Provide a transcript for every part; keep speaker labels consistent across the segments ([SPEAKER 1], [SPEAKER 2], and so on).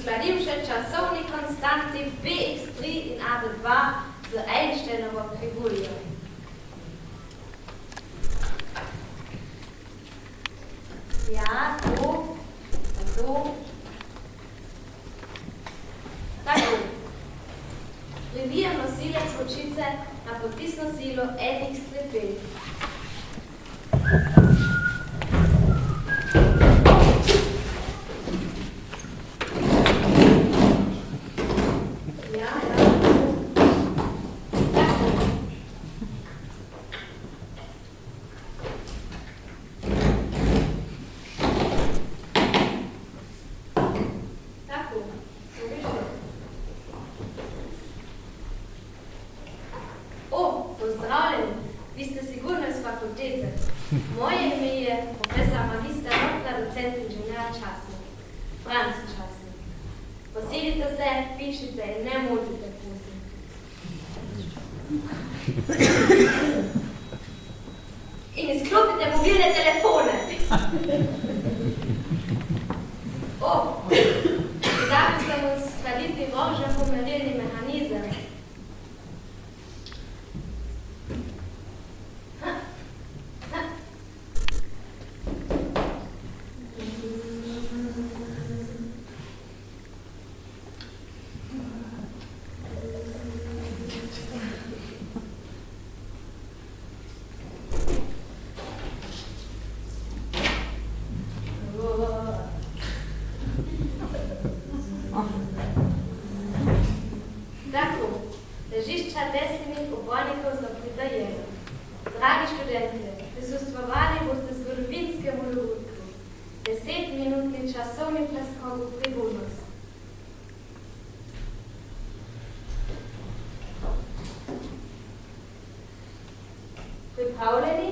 [SPEAKER 1] uskladím še časovni konstanti bx3 in ad2 z Einsteinovo krivuljo. Ja, to, to. Tako. Privijam nosilec vročice na potisno silo nx3p. Moje ime je profesor magister doktor docent inženjer Časnik, Franc Časnik. Posedite se, pišite in ne motite puzi. In izklopite mobilne telefone. Zabil sem uskladiti vožnjo-pomerilni mehanizem. Ležišča desnih ubojnikov za pridajeno. Dragi študentje, prisustvovali boste zgodovinskemu dogodku. 10-minutni časovni preskok v prihodnost. Pripravljeni?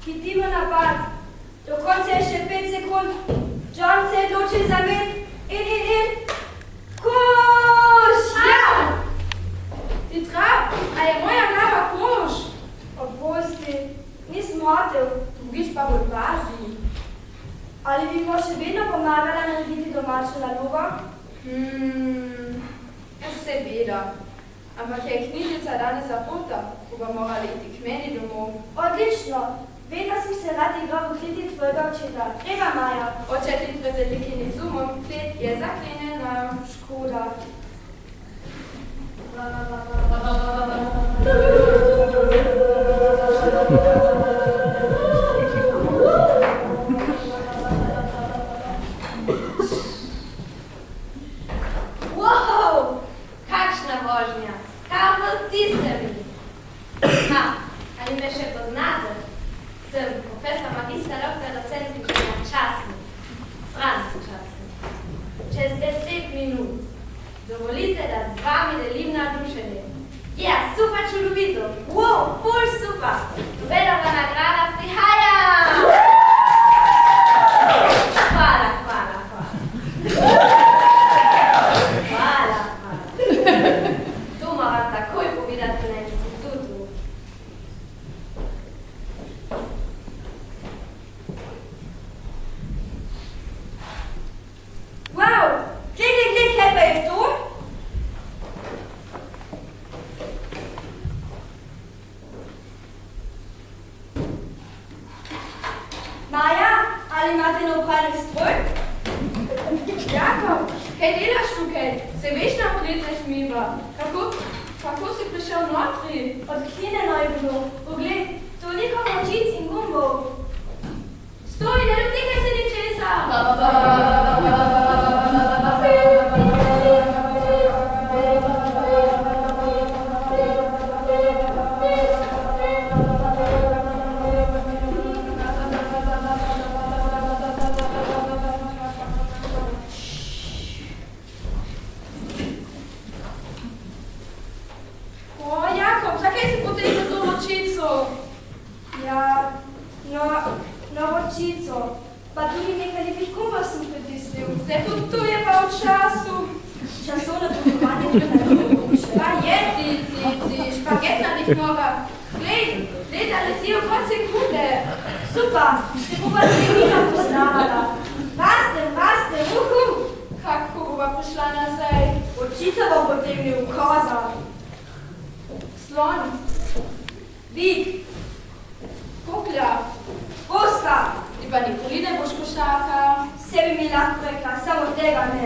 [SPEAKER 2] Hitimo napad. Do konca je še 5 sekund. John se je odločil za med. In. Koš! Ja! Ti trap, a je moja glava koš? Oprosti, nisem hotel, drugič pa v bazi. Ali bi mo še vedno pomagala narediti domačo nalogo?
[SPEAKER 3] Seveda. Ampak je knjižica danes zaprta, ko bomo morali iti k meni domov.
[SPEAKER 2] Odlično. Vedno sem se rad igral v kleti tvojega očeta. Treba, Maja.
[SPEAKER 3] Oče ti pred velikim izumom, klet je zaklenjena.
[SPEAKER 2] Škoda.
[SPEAKER 1] Wow! Kakšna vožnja! Kaj ti se mi? Ali me še poznate? Sem profesor magister doktor docent inženjer Časnik, Franc Časnik. Čez 10 minut dovolite, da z vami delim navdušenje. Ja, super čudovito! Wow, ful super! Nobelova nagrada prihaja! Hvala. To moram takoj povedati na institutu.
[SPEAKER 2] Wow! Glej, kaj pa je to? Maja, ali imate nov pralni stroj?
[SPEAKER 3] Jakob, kaj delaš tukaj? Se veš na okretne smiva? Kako si prišel notri?
[SPEAKER 2] Odklenjeno je bilo. Poglej, toliko močic in gumbov. Stoj, ne dotikaj se ničesa!
[SPEAKER 3] Tu je pa v času.
[SPEAKER 2] Časovno potovanje trenutno.
[SPEAKER 3] Pa je ti špagetna nitnoga. Glej, da letijo kot sekunde.
[SPEAKER 2] Super, se bova nekaj poznavala. Raste,
[SPEAKER 3] Kako bova prišla nazaj?
[SPEAKER 2] Očica bo potegnil koza.
[SPEAKER 3] Slon,
[SPEAKER 2] Bik,
[SPEAKER 3] kuklja.
[SPEAKER 2] koska.
[SPEAKER 3] Ti pa nikoli ne boš košaka.
[SPEAKER 2] Vse bi mi lahko rekla, samo tega ne.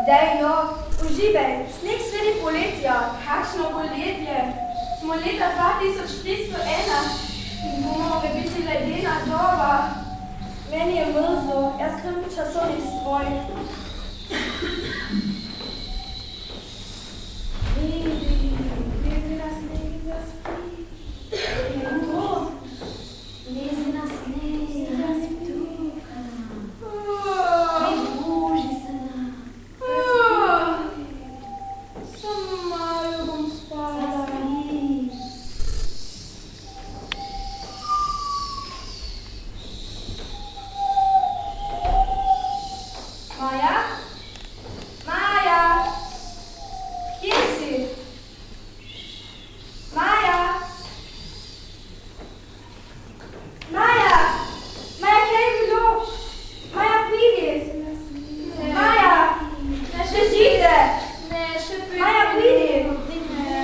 [SPEAKER 2] Daj no, uživaj, sneg sredi poletja.
[SPEAKER 3] Kakšno poletje? Smo leta 2301 in bomo biti ledena doba.
[SPEAKER 2] Meni je mrzlo, jaz grem v časovni stroj. Lezi na sneg in zaspi. Lezi na sneg in zaspi. Druži se nam.
[SPEAKER 3] Samo malo bom spala.
[SPEAKER 2] Maja? Maja? Kje si? Maja? Maja? Maja, kaj je bilo? Maja, pridi! Maja! Še žide!
[SPEAKER 3] Ne, še pridi.
[SPEAKER 2] Maja, pridi!
[SPEAKER 3] Ne.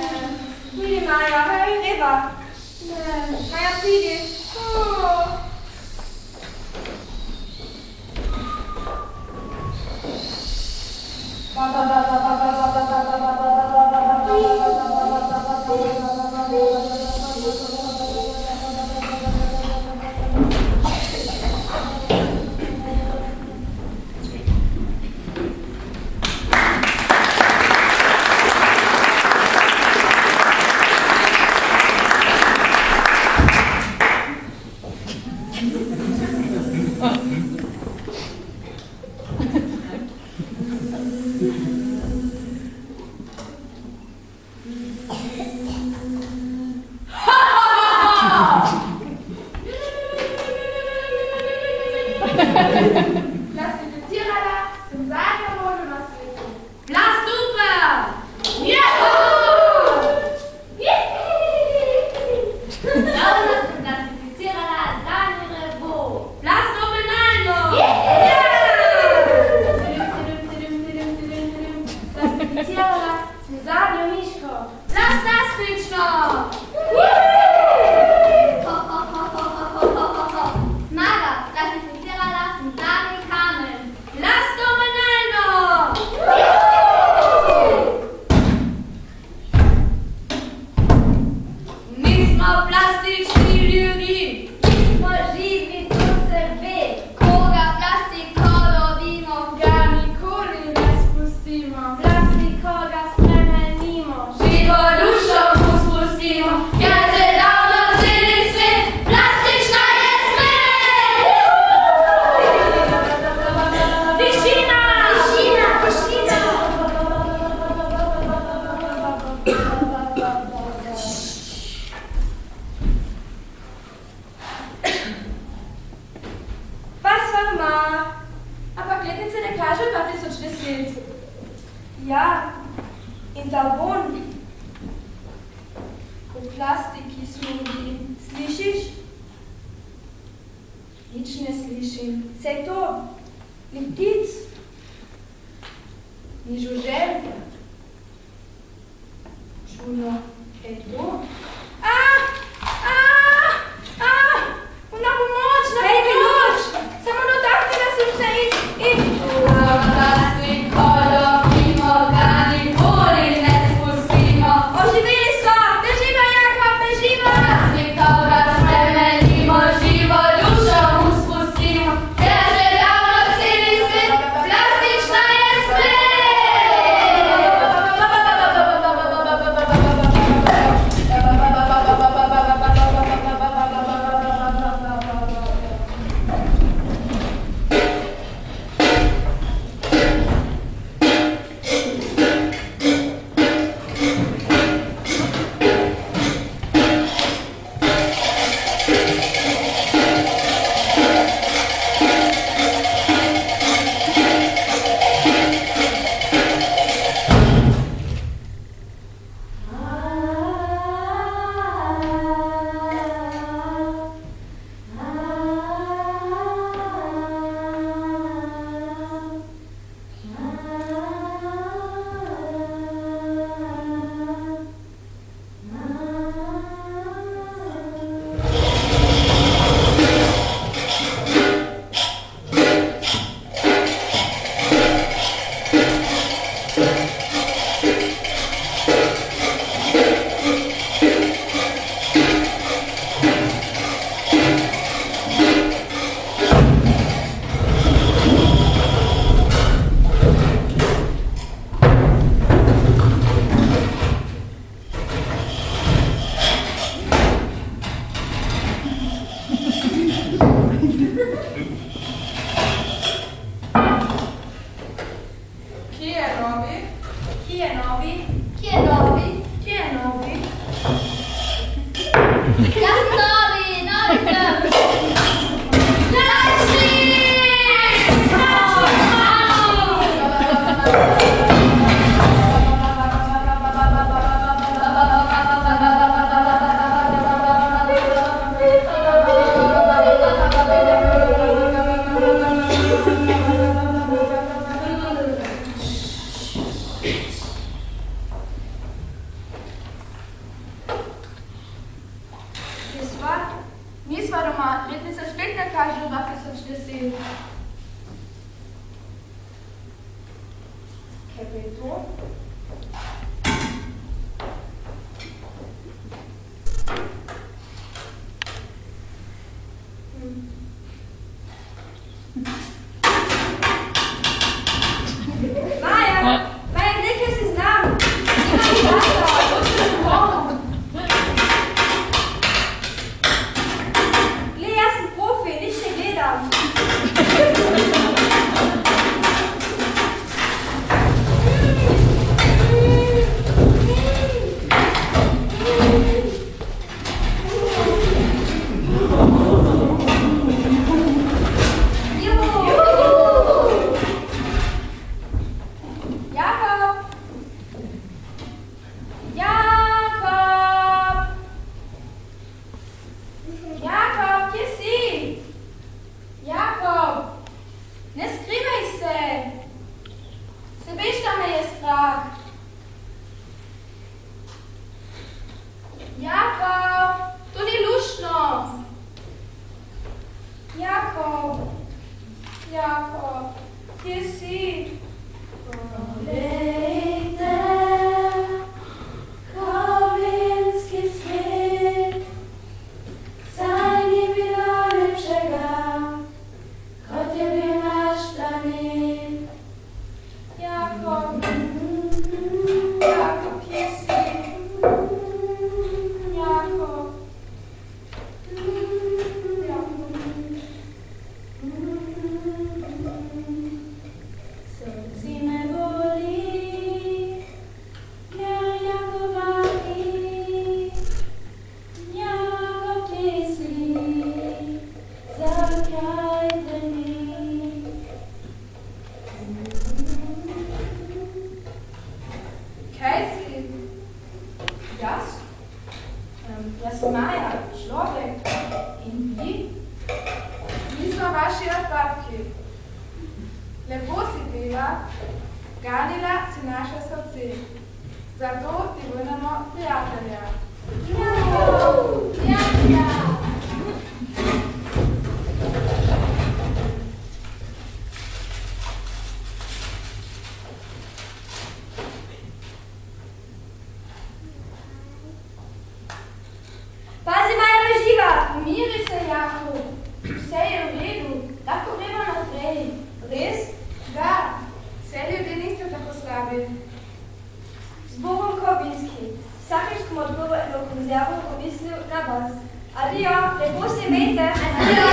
[SPEAKER 2] Pridi, Maja, kaj je treba? Maja, pridi!
[SPEAKER 3] Klasificirala sem zadnjo možo na svetu.
[SPEAKER 1] Glas super! Dobro sem klasificirala zadnji revo. Glas fenomenalno!
[SPEAKER 2] Klasificirala sem zadnjo miško.
[SPEAKER 1] Glas fantastično! Zmaga, klasificirala sem zadnji kamen.
[SPEAKER 3] steht.
[SPEAKER 2] Ja, in der Wohnung. U plastiki služi. Slišiš? Nič ne slišim. Saj to, ni ptic, ni žuželk. Čudno, je to? Na pomoč, na pomoč! Samo dotaknila sem se in... Oživeli so! Beživa, Jakob, beživa!
[SPEAKER 4] Srdci me bolí,
[SPEAKER 3] Lepo si peva, ganila si naše srce. Zato ti vrnemo prijatelja.
[SPEAKER 2] Pazi, Maja me živa!
[SPEAKER 3] Umiri se, Jakub. Vse je v redu. Lahko gremo naprej.
[SPEAKER 2] Res?
[SPEAKER 3] Da, vse ljudje niste tako slabi.
[SPEAKER 2] Z Bogom Kobinski. Vsakeč, ko mu odgovo eno konzervo, pomislil na vas. Adijo, lepo se imejte. Adijo!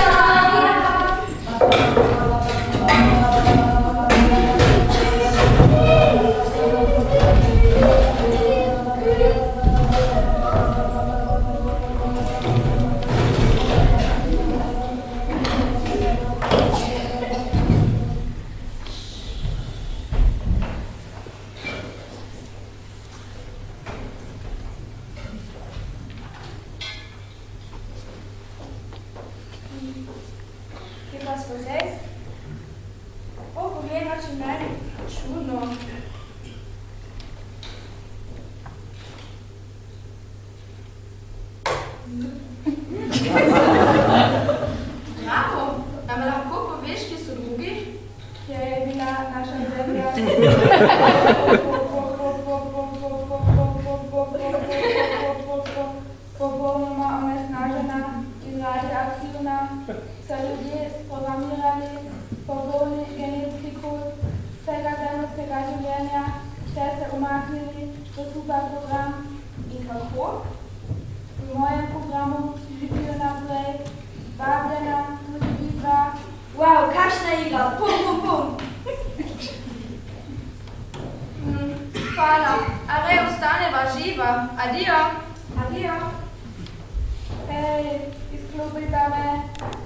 [SPEAKER 2] Kje pa smo zdaj? O, pogleda, če meni čudno.
[SPEAKER 3] Bravo, nam lahko poveš, kje so drugi? Kje je bila naša zemlja? Popolnoma onesnažena in radioaktivna, so ljudje sprogramirali popolni genetski kod vsega zemeljskega življenja, vse se umaknili v super program. In kako? V mojem programu živijo naprej, vabljena tudi vidva.
[SPEAKER 2] Wow, kakšna igra! Pum, pum, pum!
[SPEAKER 3] Hvala, ale ostaneva živa. Adijo.
[SPEAKER 2] Adijo!
[SPEAKER 3] Hej, izklopita me.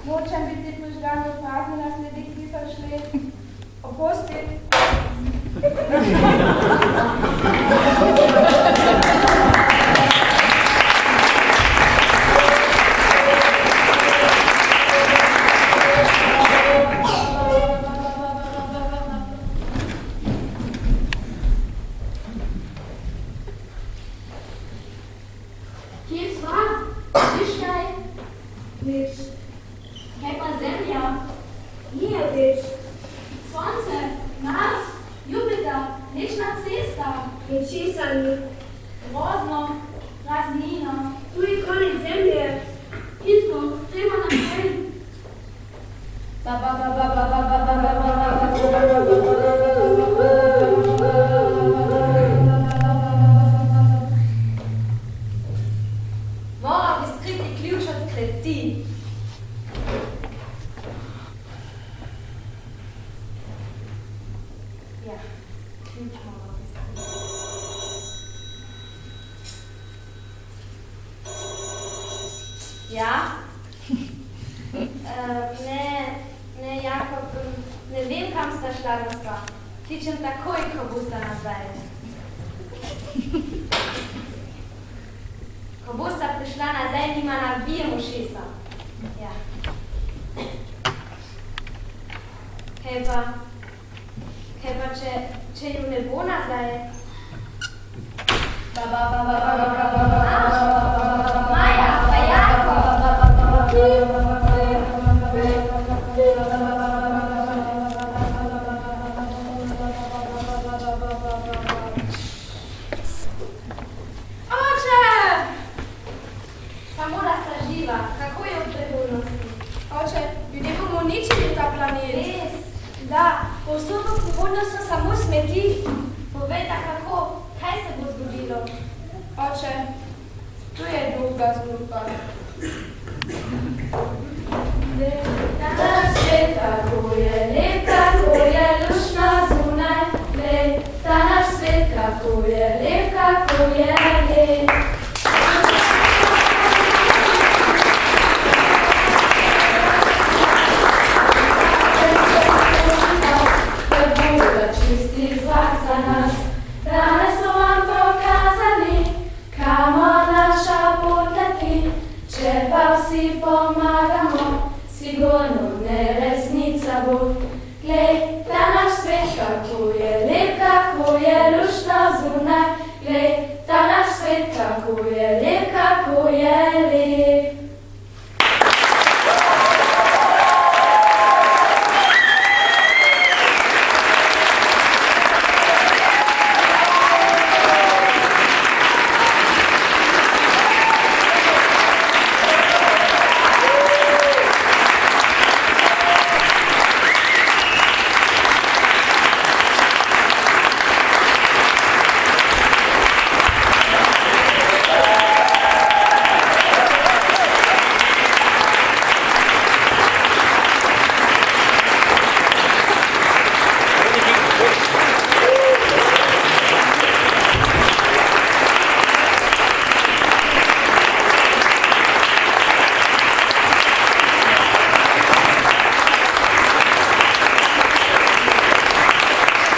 [SPEAKER 3] Nočem biti požgan v prazni naslednjih 1000 let. Oprosti.
[SPEAKER 1] Kje sva? Viš kaj?
[SPEAKER 2] Nič.
[SPEAKER 1] Kaj pa zemlja?
[SPEAKER 2] Nije več.
[SPEAKER 1] Sonce? Mars? Jupiter? Mlečna cesta?
[SPEAKER 2] Ničesar ni.
[SPEAKER 1] Grozno? Praznina?
[SPEAKER 2] Tu je konec zemlje.
[SPEAKER 1] Hitro, treba naprej.
[SPEAKER 2] Moram izkriti ključ od kleti. Ja, ključ moram izkriti. Ja? Ne, Jakob, ne vem, kam sta šla gospa. Kličem takoj, ko bosta nazaj. Ko bosta prišla nazaj, nima nabijem ušesa. Ja. Kaj pa, če ju ne bo nazaj? Maja, pa Jakob! Samo da sta živa, kako je v prihodnosti?
[SPEAKER 3] Oče, ljudje bomo uničili ta planet.
[SPEAKER 2] Res? Da, povsod v prihodnosti so samo smeti.
[SPEAKER 1] Povejta kako, kaj se bo zgodilo?
[SPEAKER 3] Oče, tu je druga zgodba.
[SPEAKER 1] Ta svet kako je lep, kako je luštno zunaj, lej, ta naš svet kako je lep, kako je lep. Čisti zrak za nas, danes so vam pokazali, kamo naša pot leti, če pa vsi pomagamo, sigurno ne resnica bo. Glej, ta naš
[SPEAKER 2] svet, kako je lep, kako je luštno zunaj. Glej, ta naš svet, kako je